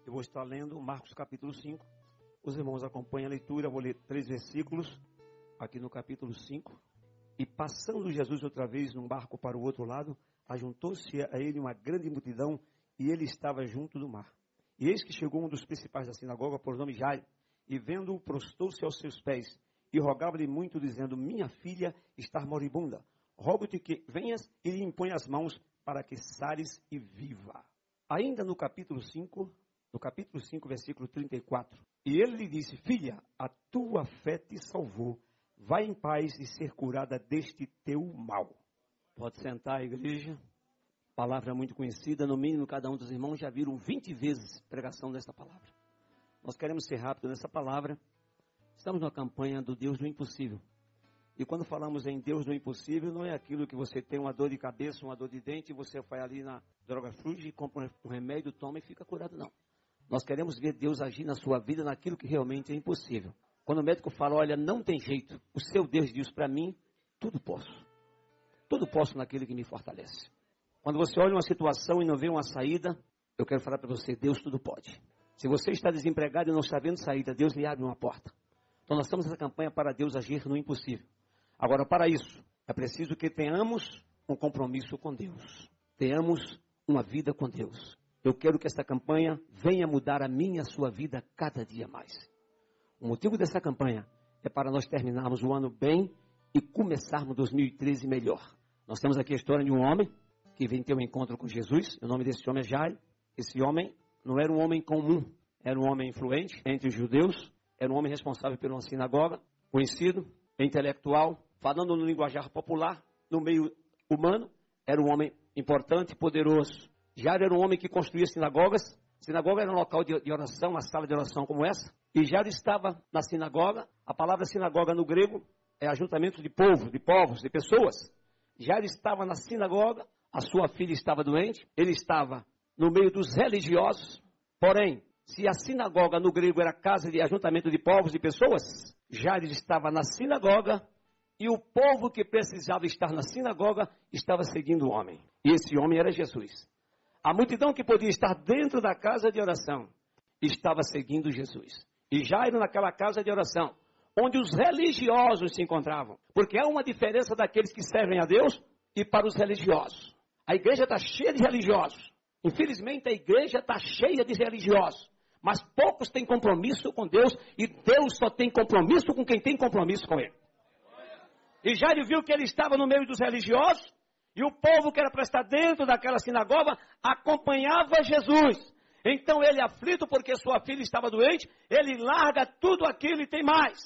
Eu vou estar lendo Marcos capítulo 5. Os irmãos acompanhem a leitura. Eu vou ler 3 versículos aqui no capítulo 5. E passando Jesus outra vez num barco para o outro lado, ajuntou-se a ele uma grande multidão, e ele estava junto do mar. E eis que chegou um dos principais da sinagoga, por nome Jairo, e vendo-o, prostou-se aos seus pés, e rogava-lhe muito, dizendo: minha filha está moribunda, rogo-te que venhas e lhe impõe as mãos, para que sares e viva. Ainda no capítulo 5, versículo 34. E ele lhe disse: filha, a tua fé te salvou, vai em paz e ser curada deste teu mal. Pode sentar, igreja. Palavra muito conhecida, no mínimo cada um dos irmãos já viram 20 vezes pregação desta palavra. Nós queremos ser rápido nessa palavra. Estamos numa campanha do Deus do impossível. E quando falamos em Deus do impossível, não é aquilo que você tem uma dor de cabeça, uma dor de dente, e você vai ali na Droga Fruit e compra um remédio, toma e fica curado, não. Nós queremos ver Deus agir na sua vida naquilo que realmente é impossível. Quando o médico fala: olha, não tem jeito, o seu Deus diz para mim: tudo posso. Tudo posso naquele que me fortalece. Quando você olha uma situação e não vê uma saída, eu quero falar para você: Deus tudo pode. Se você está desempregado e não está vendo saída, Deus lhe abre uma porta. Então nós estamos nessa campanha para Deus agir no impossível. Agora, para isso, é preciso que tenhamos um compromisso com Deus. Tenhamos uma vida com Deus. Eu quero que esta campanha venha mudar a minha e a sua vida cada dia mais. O motivo dessa campanha é para nós terminarmos o ano bem e começarmos 2013 melhor. Nós temos aqui a história de um homem que vem ter um encontro com Jesus. O nome desse homem é Jairo. Esse homem não era um homem comum, era um homem influente entre os judeus, era um homem responsável por uma sinagoga, conhecido, intelectual, falando no linguajar popular, no meio humano, era um homem importante e poderoso. Jairo era um homem que construía sinagogas. Sinagoga era um local de oração, uma sala de oração como essa. E Jairo estava na sinagoga. A palavra sinagoga no grego é ajuntamento de povo, de povos, de pessoas. Jairo estava na sinagoga, a sua filha estava doente, ele estava no meio dos religiosos. Porém, se a sinagoga no grego era casa de ajuntamento de povos e pessoas, Jairo estava na sinagoga e o povo que precisava estar na sinagoga estava seguindo o homem. E esse homem era Jesus. A multidão que podia estar dentro da casa de oração estava seguindo Jesus. E Jairo naquela casa de oração, onde os religiosos se encontravam. Porque há uma diferença daqueles que servem a Deus e para os religiosos. A igreja está cheia de religiosos. Infelizmente a igreja está cheia de religiosos. Mas poucos têm compromisso com Deus e Deus só tem compromisso com quem tem compromisso com Ele. E Jairo viu que ele estava no meio dos religiosos e o povo que era para estar dentro daquela sinagoga acompanhava Jesus. Então ele, aflito porque sua filha estava doente, ele larga tudo aquilo e tem mais.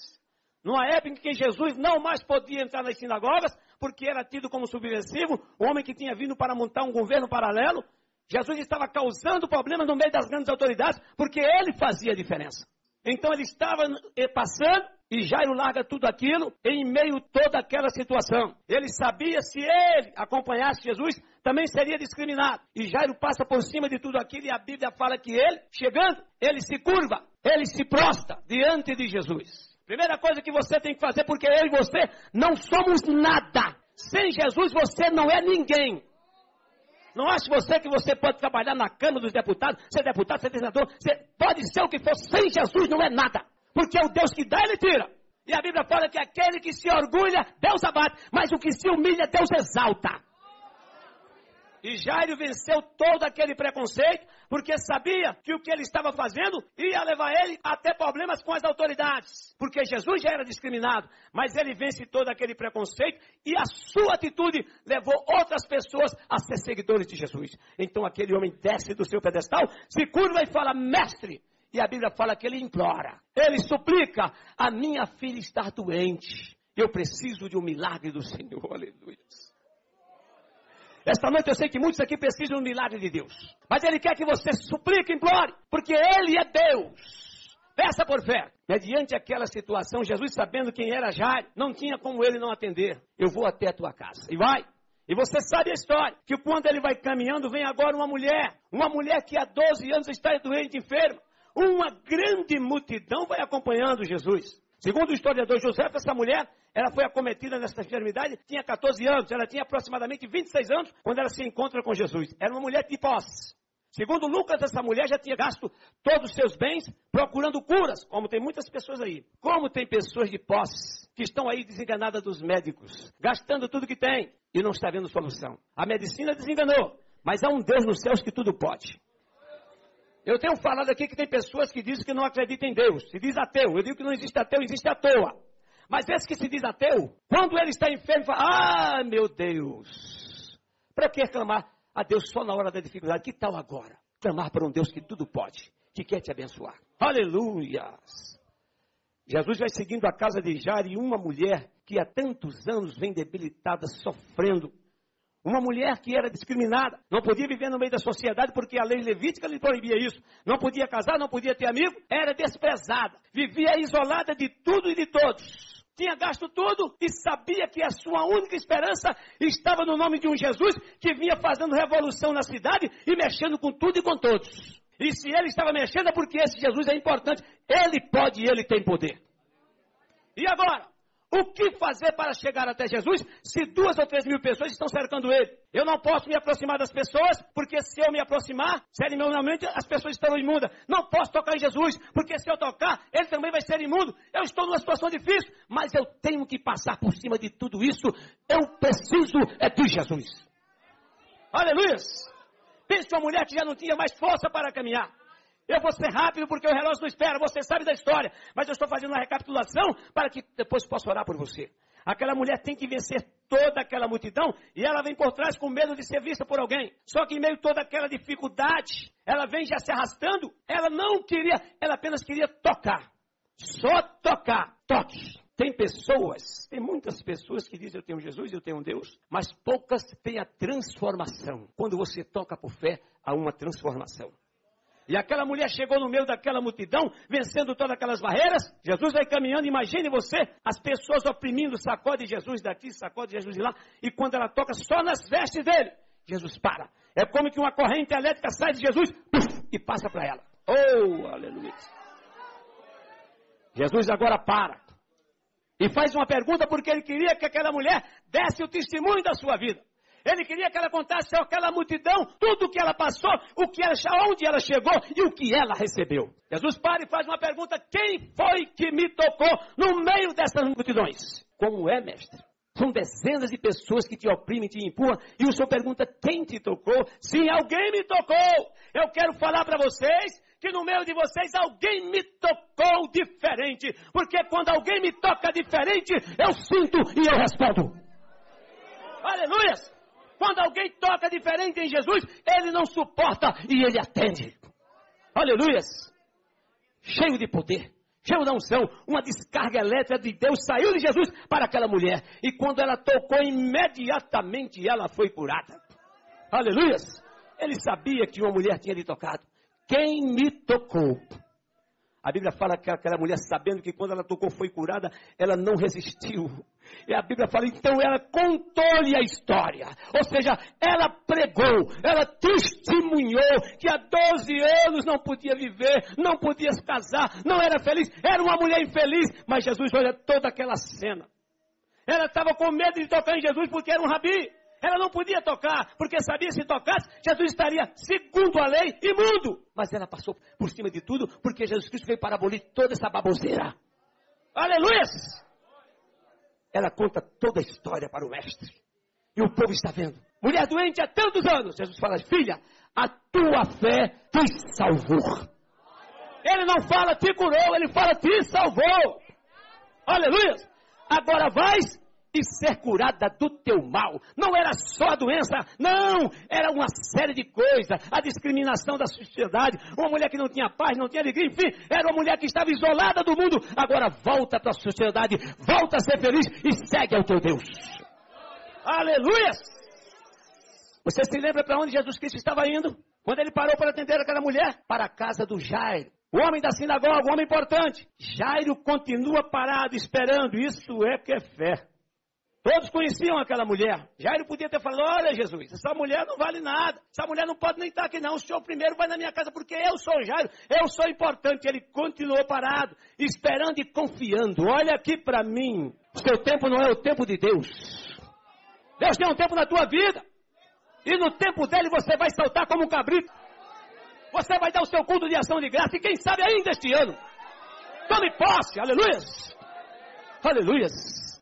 Numa época em que Jesus não mais podia entrar nas sinagogas, porque era tido como subversivo, um homem que tinha vindo para montar um governo paralelo, Jesus estava causando problemas no meio das grandes autoridades, porque ele fazia a diferença. Então ele estava passando, e Jairo larga tudo aquilo em meio a toda aquela situação. Ele sabia, se ele acompanhasse Jesus, também seria discriminado. E Jairo passa por cima de tudo aquilo, e a Bíblia fala que ele, chegando, ele se curva, ele se prostra diante de Jesus. Primeira coisa que você tem que fazer, porque eu e você não somos nada. Sem Jesus você não é ninguém. Não ache você que você pode trabalhar na Câmara dos Deputados, ser deputado, ser senador, você pode ser o que for, sem Jesus não é nada. Porque é o Deus que dá, Ele tira. E a Bíblia fala que aquele que se orgulha, Deus abate, mas o que se humilha, Deus exalta. E Jairo venceu todo aquele preconceito, porque sabia que o que ele estava fazendo ia levar ele a ter problemas com as autoridades. Porque Jesus já era discriminado, mas ele vence todo aquele preconceito e a sua atitude levou outras pessoas a ser seguidores de Jesus. Então aquele homem desce do seu pedestal, se curva e fala: mestre. E a Bíblia fala que ele implora, ele suplica: a minha filha está doente, eu preciso de um milagre do Senhor. Aleluia. Esta noite eu sei que muitos aqui precisam de um milagre de Deus. Mas Ele quer que você suplique, implore, porque Ele é Deus. Peça por fé. Mediante aquela situação, Jesus, sabendo quem era Jairo, não tinha como ele não atender. Eu vou até a tua casa. E vai. E você sabe a história, que quando ele vai caminhando, vem agora uma mulher que há 12 anos está doente, enferma. Uma grande multidão vai acompanhando Jesus. Segundo o historiador José, essa mulher, ela foi acometida nessa enfermidade, tinha 14 anos, ela tinha aproximadamente 26 anos, quando ela se encontra com Jesus. Era uma mulher de posse. Segundo Lucas, essa mulher já tinha gasto todos os seus bens procurando curas, como tem muitas pessoas aí. Como tem pessoas de posse que estão aí desenganadas dos médicos, gastando tudo que tem e não está vendo solução. A medicina desenganou, mas há um Deus nos céus que tudo pode. Eu tenho falado aqui que tem pessoas que dizem que não acreditam em Deus, se diz ateu. Eu digo que não existe ateu, existe à toa. Mas esse que se diz ateu, quando ele está enfermo, fala, meu Deus, para que clamar a Deus só na hora da dificuldade? Que tal agora? Clamar para um Deus que tudo pode, que quer te abençoar. Aleluias! Jesus vai seguindo a casa de Jairo e uma mulher que há tantos anos vem debilitada, sofrendo. Uma mulher que era discriminada, não podia viver no meio da sociedade porque a lei levítica lhe proibia isso. Não podia casar, não podia ter amigo, era desprezada. Vivia isolada de tudo e de todos. Tinha gasto tudo e sabia que a sua única esperança estava no nome de um Jesus que vinha fazendo revolução na cidade e mexendo com tudo e com todos. E se ele estava mexendo é porque esse Jesus é importante. Ele pode e ele tem poder. E agora? O que fazer para chegar até Jesus se 2 ou 3 mil pessoas estão cercando ele? Eu não posso me aproximar das pessoas, porque se eu me aproximar, cerimonialmente as pessoas estarão imundas. Não posso tocar em Jesus, porque se eu tocar, ele também vai ser imundo. Eu estou numa situação difícil, mas eu tenho que passar por cima de tudo isso. Eu preciso de Jesus. Aleluia! Pense uma mulher que já não tinha mais força para caminhar. Eu vou ser rápido porque o relógio não espera, você sabe da história. Mas eu estou fazendo uma recapitulação para que depois possa orar por você. Aquela mulher tem que vencer toda aquela multidão e ela vem por trás com medo de ser vista por alguém. Só que em meio a toda aquela dificuldade, ela vem já se arrastando. Ela não queria, ela apenas queria tocar. Só tocar. Toque. Tem muitas pessoas que dizem eu tenho Jesus, eu tenho um Deus, mas poucas têm a transformação. Quando você toca por fé, há uma transformação. E aquela mulher chegou no meio daquela multidão, vencendo todas aquelas barreiras. Jesus vai caminhando, imagine você, as pessoas oprimindo, sacode Jesus daqui, sacode Jesus de lá. E quando ela toca só nas vestes dele, Jesus para. É como que uma corrente elétrica sai de Jesus e passa para ela. Oh, aleluia. Jesus agora para. E faz uma pergunta porque ele queria que aquela mulher desse o testemunho da sua vida. Ele queria que ela contasse àquela multidão tudo o que ela passou, onde ela chegou e o que ela recebeu. Jesus para e faz uma pergunta: quem foi que me tocou no meio dessas multidões? Como é, mestre? São dezenas de pessoas que te oprimem, te empurram, e o Senhor pergunta: quem te tocou? Sim, alguém me tocou. Eu quero falar para vocês que no meio de vocês alguém me tocou diferente, porque quando alguém me toca diferente, eu sinto e eu respondo. Aleluia! Quando alguém toca diferente em Jesus, ele não suporta e ele atende. Aleluias! Cheio de poder, cheio da unção, uma descarga elétrica de Deus saiu de Jesus para aquela mulher. E quando ela tocou, imediatamente ela foi curada. Aleluias! Ele sabia que uma mulher tinha lhe tocado. Quem me tocou? A Bíblia fala que aquela mulher, sabendo que quando ela tocou foi curada, ela não resistiu. E a Bíblia fala, então ela contou-lhe a história. Ou seja, ela pregou, ela testemunhou que há 12 anos não podia viver, não podia se casar, não era feliz, era uma mulher infeliz. Mas Jesus olha toda aquela cena. Ela estava com medo de tocar em Jesus porque era um rabi. Ela não podia tocar, porque sabia se tocasse, Jesus estaria, segundo a lei, imundo. Mas ela passou por cima de tudo, porque Jesus Cristo veio para abolir toda essa baboseira. Aleluia! Ela conta toda a história para o mestre. E o povo está vendo. Mulher doente há tantos anos. Jesus fala, filha, a tua fé te salvou. Ele não fala te curou, ele fala te salvou. Aleluia! Agora vais e ser curada do teu mal. Não era só a doença, não, era uma série de coisas, a discriminação da sociedade, uma mulher que não tinha paz, não tinha alegria, enfim, era uma mulher que estava isolada do mundo. Agora volta para a sociedade, volta a ser feliz e segue ao teu Deus. Aleluia! Você se lembra para onde Jesus Cristo estava indo? Quando ele parou para atender aquela mulher? Para a casa do Jairo, o homem da sinagoga, um homem importante. Jairo continua parado, esperando. Isso é que é fé. Todos conheciam aquela mulher. Jairo podia ter falado, olha Jesus, essa mulher não vale nada. Essa mulher não pode nem estar aqui não. O senhor primeiro vai na minha casa porque eu sou Jairo. Eu sou importante. Ele continuou parado, esperando e confiando. Olha aqui para mim. O seu tempo não é o tempo de Deus. Deus tem um tempo na tua vida. E no tempo dele você vai saltar como um cabrito. Você vai dar o seu culto de ação de graça e quem sabe ainda este ano. Tome posse, aleluias. Aleluias.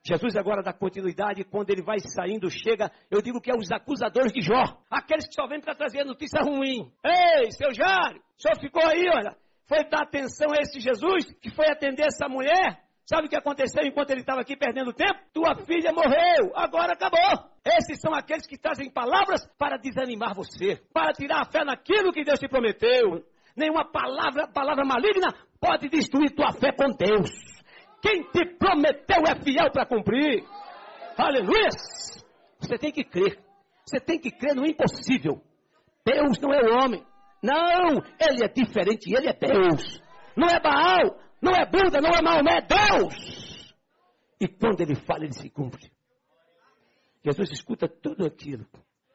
Jesus agora dá continuidade, quando ele vai saindo, chega, eu digo que é os acusadores de Jó. Aqueles que só vêm para trazer notícia ruim. Ei, seu Jário, o senhor ficou aí, olha. Foi dar atenção a esse Jesus, que foi atender essa mulher. Sabe o que aconteceu enquanto ele estava aqui perdendo tempo? Tua filha morreu, agora acabou. Esses são aqueles que trazem palavras para desanimar você, para tirar a fé naquilo que Deus te prometeu. Nenhuma palavra maligna pode destruir tua fé com Deus. Quem te prometeu é fiel para cumprir. Aleluia! Você tem que crer. Você tem que crer no impossível. Deus não é o homem. Não, ele é diferente, ele é Deus. Não é Baal, não é Buda, não é Maomé, é Deus. E quando ele fala, ele se cumpre. Jesus escuta tudo aquilo.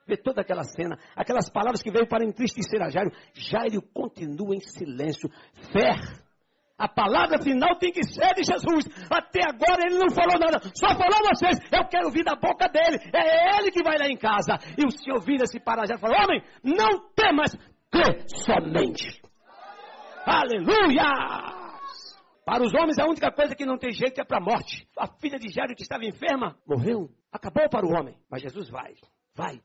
Vê toda aquela cena, aquelas palavras que veio para entristecer a Jairo. Jairo continua em silêncio. Fé. A palavra final tem que ser de Jesus. Até agora ele não falou nada. Só falou vocês. Eu quero ouvir da boca dele. É ele que vai lá em casa. E o Senhor vira-se para Jairo e fala: homem, não temas, crê somente. Aleluia! Para os homens a única coisa que não tem jeito é para a morte. A filha de Jairo que estava enferma, morreu. Acabou para o homem. Mas Jesus vai.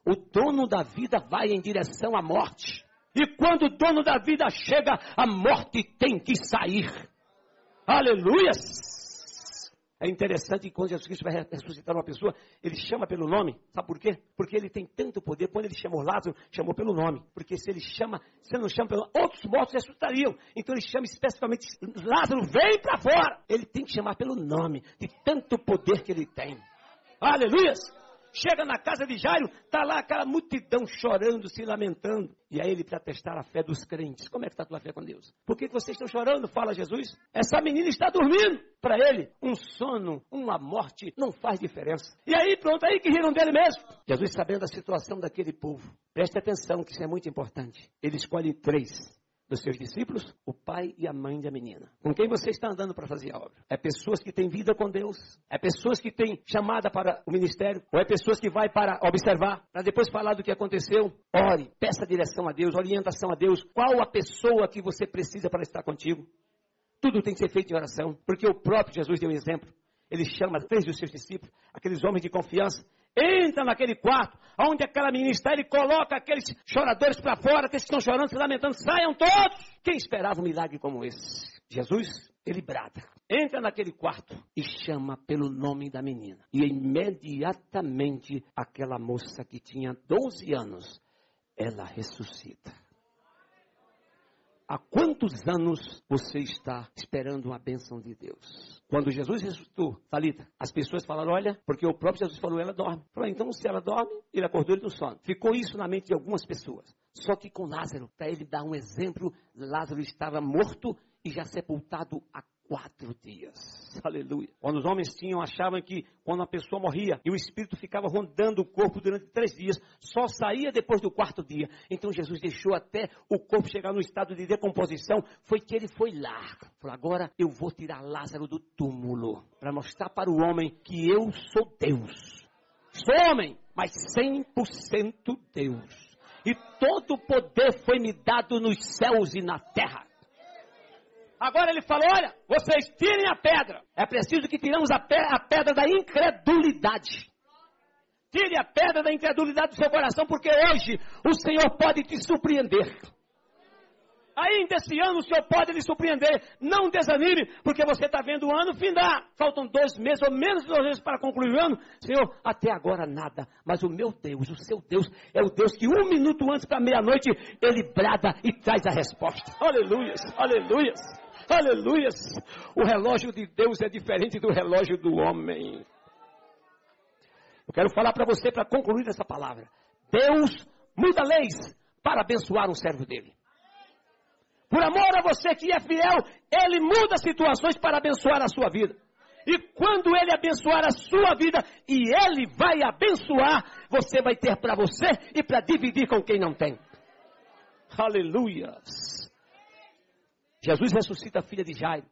O dono da vida vai em direção à morte. E quando o dono da vida chega, a morte tem que sair. Aleluias! É interessante que quando Jesus Cristo vai ressuscitar uma pessoa, ele chama pelo nome. Sabe por quê? Porque ele tem tanto poder. Quando ele chamou Lázaro, chamou pelo nome. Porque se ele não chama pelo nome, outros mortos ressuscitariam. Então ele chama especificamente: Lázaro, vem para fora. Ele tem que chamar pelo nome, de tanto poder que ele tem. Aleluias! Chega na casa de Jairo, está lá aquela multidão chorando, se lamentando. E aí ele para testar a fé dos crentes. Como é que está a tua fé com Deus? Por que vocês estão chorando? Fala Jesus. Essa menina está dormindo. Para ele, um sono, uma morte, não faz diferença. E aí pronto, aí que riram dele mesmo. Jesus, sabendo a situação daquele povo, preste atenção que isso é muito importante. Ele escolhe 3 dos seus discípulos, o pai e a mãe da menina. Com quem você está andando para fazer a obra? É pessoas que têm vida com Deus? É pessoas que têm chamada para o ministério? Ou é pessoas que vai para observar, para depois falar do que aconteceu? Ore, peça direção a Deus, orientação a Deus. Qual a pessoa que você precisa para estar contigo? Tudo tem que ser feito em oração, porque o próprio Jesus deu um exemplo. Ele chama 3 dos seus discípulos, aqueles homens de confiança. Entra naquele quarto, onde aquela menina está, ele coloca aqueles choradores para fora, aqueles que estão chorando, se lamentando, saiam todos. Quem esperava um milagre como esse? Jesus, ele brada. Entra naquele quarto e chama pelo nome da menina. E imediatamente aquela moça que tinha 12 anos, ela ressuscita. Há quantos anos você está esperando uma bênção de Deus? Quando Jesus ressuscitou, Talita, as pessoas falaram: olha, porque o próprio Jesus falou, ela dorme. Falou: então se ela dorme, ele acordou ele do sono. Ficou isso na mente de algumas pessoas. Só que com Lázaro, para ele dar um exemplo, Lázaro estava morto e já sepultado há 4 dias. Aleluia. Quando os homens achavam que quando a pessoa morria e o espírito ficava rondando o corpo durante 3 dias, só saía depois do 4º dia. Então Jesus deixou até o corpo chegar no estado de decomposição. Foi que ele foi lá. Falou: agora eu vou tirar Lázaro do túmulo para mostrar para o homem que eu sou Deus. Sou homem, mas 100% Deus. E todo o poder foi me dado nos céus e na terra. Agora ele falou: olha, vocês tirem a pedra. É preciso que tiramos a pedra da incredulidade. Tire a pedra da incredulidade do seu coração, porque hoje o Senhor pode te surpreender. Ainda esse ano o Senhor pode lhe surpreender. Não desanime, porque você está vendo o ano findar. Faltam 2 meses ou menos de 2 meses para concluir o ano. Senhor, até agora nada. Mas o meu Deus, o seu Deus, é o Deus que 1 minuto antes da meia-noite, ele brada e traz a resposta. Aleluias, aleluias, aleluias. O relógio de Deus é diferente do relógio do homem. Eu quero falar para você, para concluir essa palavra. Deus muda leis para abençoar um servo dele. Por amor a você que é fiel, ele muda situações para abençoar a sua vida. E quando ele abençoar a sua vida, e ele vai abençoar, você vai ter para você e para dividir com quem não tem. Aleluias. Jesus ressuscita a filha de Jairo,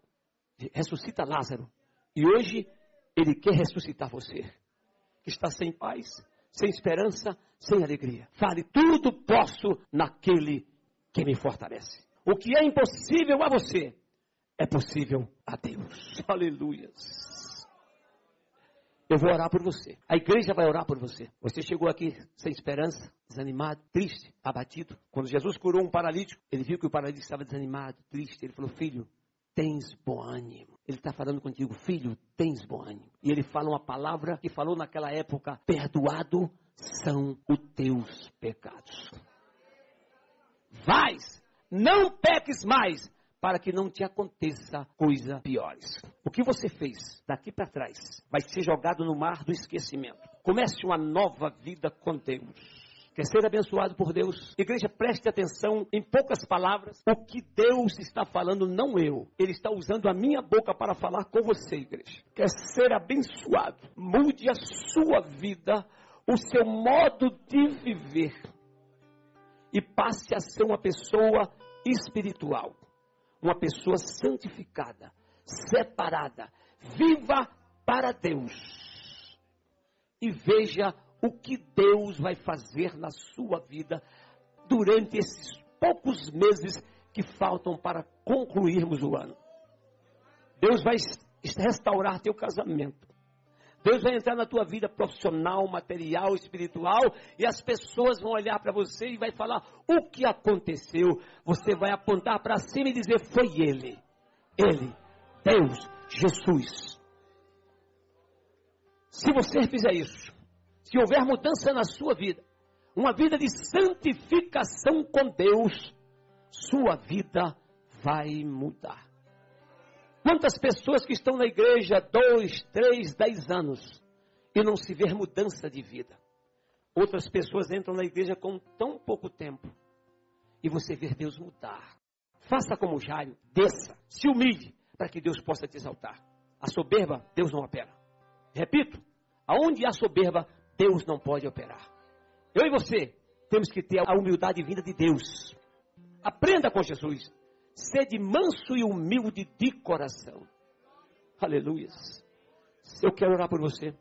ressuscita Lázaro. E hoje ele quer ressuscitar você, que está sem paz, sem esperança, sem alegria. Fale: tudo posso naquele que me fortalece. O que é impossível a você, é possível a Deus. Aleluias. Eu vou orar por você. A igreja vai orar por você. Você chegou aqui sem esperança, desanimado, triste, abatido. Quando Jesus curou um paralítico, ele viu que o paralítico estava desanimado, triste. Ele falou, filho, tens bom ânimo. Ele está falando contigo, filho, tens bom ânimo. E ele fala uma palavra que falou naquela época, perdoado são os teus pecados. Vais, não peques mais, para que não te aconteça coisa piores. O que você fez daqui para trás vai ser jogado no mar do esquecimento. Comece uma nova vida com Deus. Quer ser abençoado por Deus? Igreja, preste atenção em poucas palavras. O que Deus está falando, não eu. Ele está usando a minha boca para falar com você, igreja. Quer ser abençoado? Mude a sua vida, o seu modo de viver. E passe a ser uma pessoa espiritual. Uma pessoa santificada, separada, viva para Deus. E veja o que Deus vai fazer na sua vida durante esses poucos meses que faltam para concluirmos o ano. Deus vai restaurar teu casamento. Deus vai entrar na tua vida profissional, material, espiritual, e as pessoas vão olhar para você e vai falar o que aconteceu. Você vai apontar para cima e dizer, foi Ele, Deus, Jesus. Se você fizer isso, se houver mudança na sua vida, uma vida de santificação com Deus, sua vida vai mudar. Quantas pessoas que estão na igreja 2, 3, 10 anos e não se vê mudança de vida. Outras pessoas entram na igreja com tão pouco tempo e você vê Deus mudar. Faça como Jairo, desça, se humilhe para que Deus possa te exaltar. A soberba, Deus não opera. Repito, aonde há soberba, Deus não pode operar. Eu e você temos que ter a humildade vinda de Deus. Aprenda com Jesus. Sede manso e humilde de coração. Aleluia. Eu quero orar por você.